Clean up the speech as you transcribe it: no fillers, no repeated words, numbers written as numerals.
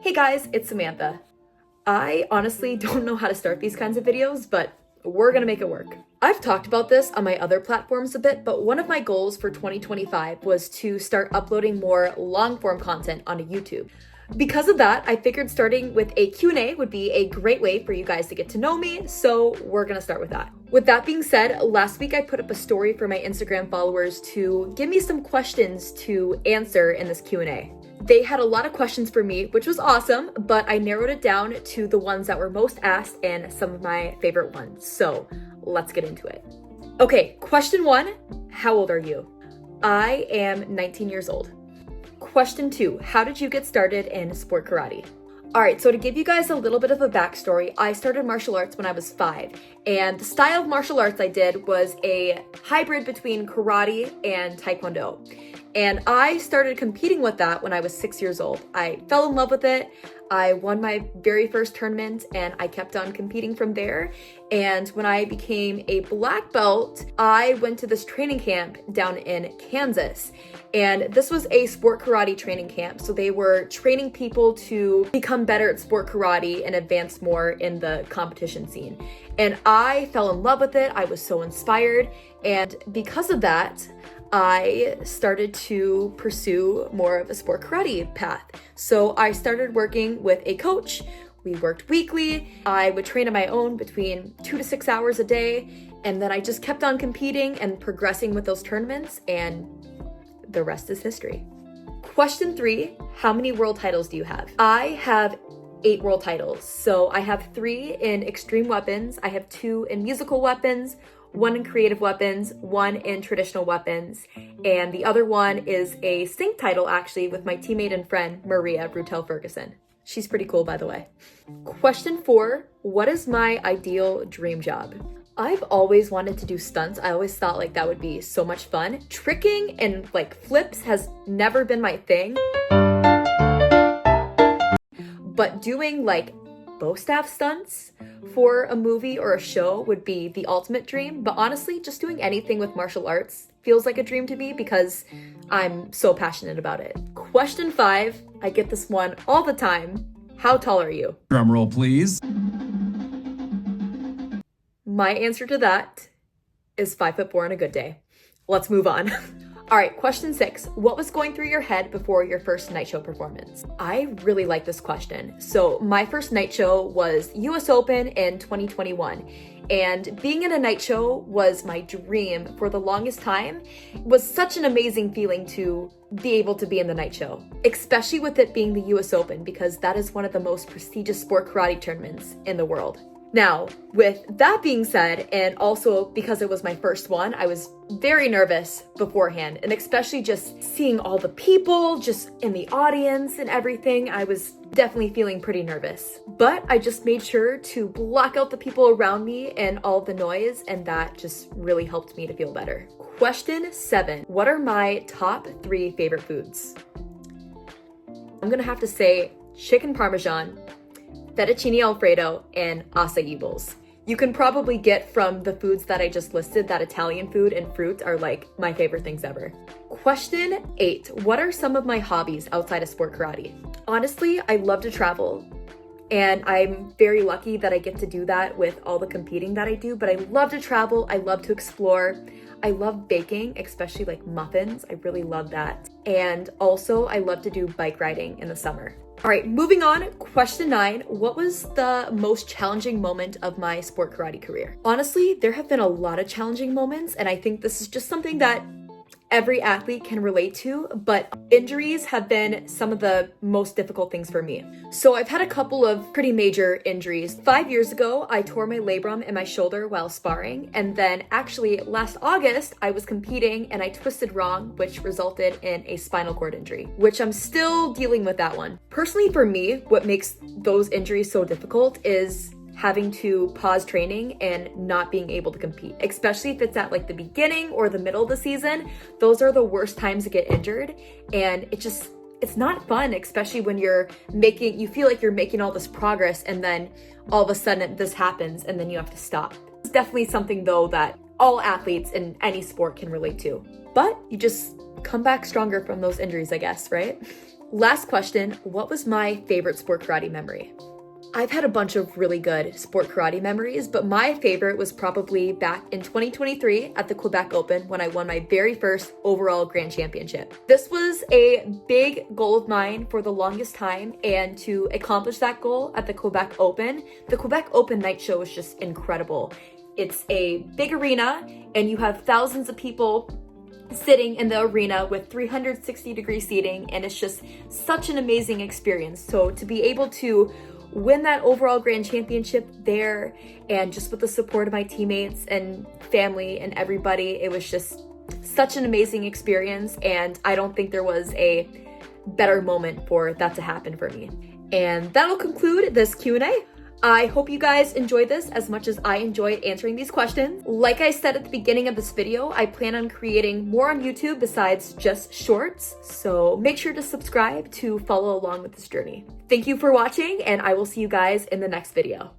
Hey guys, it's Samantha. I honestly don't know how to start these kinds of videos, but we're gonna make it work. I've talked about this on my other platforms a bit, but one of my goals for 2025 was to start uploading more long-form content onto YouTube. Because of that, I figured starting with a Q&A would be a great way for you guys to get to know me, so we're gonna start with that. With that being said, last week I put up a story for my Instagram followers to give me some questions to answer in this Q&A. They had a lot of questions for me, which was awesome, but I narrowed it down to the ones that were most asked and some of my favorite ones. So let's get into it. Okay, question 1, how old are you? I am 19 years old. Question 2, how did you get started in sport karate? All right, so to give you guys a little bit of a backstory, I started martial arts when I was 5, and the style of martial arts I did was a hybrid between karate and taekwondo. And I started competing with that when I was 6 years old. I fell in love with it. I won my very first tournament and I kept on competing from there. And when I became a black belt, I went to this training camp down in Kansas. And this was a sport karate training camp. So they were training people to become better at sport karate and advance more in the competition scene. And I fell in love with it. I was so inspired. And because of that, I started to pursue more of a sport karate path. So I started working with a coach. We worked weekly. I would train on my own between 2 to 6 hours a day. And then I just kept on competing and progressing with those tournaments, and the rest is history. Question 3, how many world titles do you have? I have 8 world titles. So I have 3 in extreme weapons. I have 2 in musical weapons, 1 in creative weapons, 1 in traditional weapons, and the other one is a sync title actually with my teammate and friend, Maria Brutel Ferguson. She's pretty cool, by the way. Question 4, what is my ideal dream job? I've always wanted to do stunts. I always thought like that would be so much fun. Tricking and like flips has never been my thing. But doing like bow staff stunts for a movie or a show would be the ultimate dream. But honestly, just doing anything with martial arts feels like a dream to me because I'm so passionate about it. Question 5, I get this one all the time. How tall are you? Drum roll, please. My answer to that is 5'4" on a good day. Let's move on. All right, question 6. What was going through your head before your first night show performance? I really like this question. So my first night show was US Open in 2021. And being in a night show was my dream for the longest time. It was such an amazing feeling to be able to be in the night show, especially with it being the US Open, because that is one of the most prestigious sport karate tournaments in the world. Now, with that being said, and also because it was my first one, I was very nervous beforehand, and especially just seeing all the people just in the audience and everything, I was definitely feeling pretty nervous. But I just made sure to block out the people around me and all the noise, and that just really helped me to feel better. Question 7, what are my top 3 favorite foods? I'm gonna have to say chicken parmesan, fettuccine alfredo, and acai bowls. You can probably get from the foods that I just listed that Italian food and fruit are like my favorite things ever. Question 8, what are some of my hobbies outside of sport karate? Honestly, I love to travel, and I'm very lucky that I get to do that with all the competing that I do, but I love to travel, I love to explore. I love baking, especially like muffins. I really love that. And also I love to do bike riding in the summer. All right, moving on. Question 9, what was the most challenging moment of my sport karate career? Honestly, there have been a lot of challenging moments, and I think this is just something that every athlete can relate to, but injuries have been some of the most difficult things for me. So I've had a couple of pretty major injuries. 5 years ago, I tore my labrum in my shoulder while sparring, and then actually last August, I was competing and I twisted wrong, which resulted in a spinal cord injury, which I'm still dealing with that one. Personally, for me, what makes those injuries so difficult is having to pause training and not being able to compete, especially if it's at like the beginning or the middle of the season. Those are the worst times to get injured, and it's not fun, especially when you feel like you're making all this progress and then all of a sudden this happens and then you have to stop. It's definitely something though that all athletes in any sport can relate to, but you just come back stronger from those injuries, I guess, right? Last question, what was my favorite sport karate memory? I've had a bunch of really good sport karate memories, but my favorite was probably back in 2023 at the Quebec Open when I won my very first overall grand championship. This was a big goal of mine for the longest time, and to accomplish that goal at the Quebec Open night show was just incredible. It's a big arena and you have thousands of people sitting in the arena with 360-degree seating, and it's just such an amazing experience. So to be able to win that overall grand championship there, and just with the support of my teammates and family and everybody, it was just such an amazing experience, and I don't think there was a better moment for that to happen for me. And that'll conclude this Q&A. I hope you guys enjoyed this as much as I enjoyed answering these questions. Like I said at the beginning of this video, I plan on creating more on YouTube besides just shorts, so make sure to subscribe to follow along with this journey. Thank you for watching, and I will see you guys in the next video.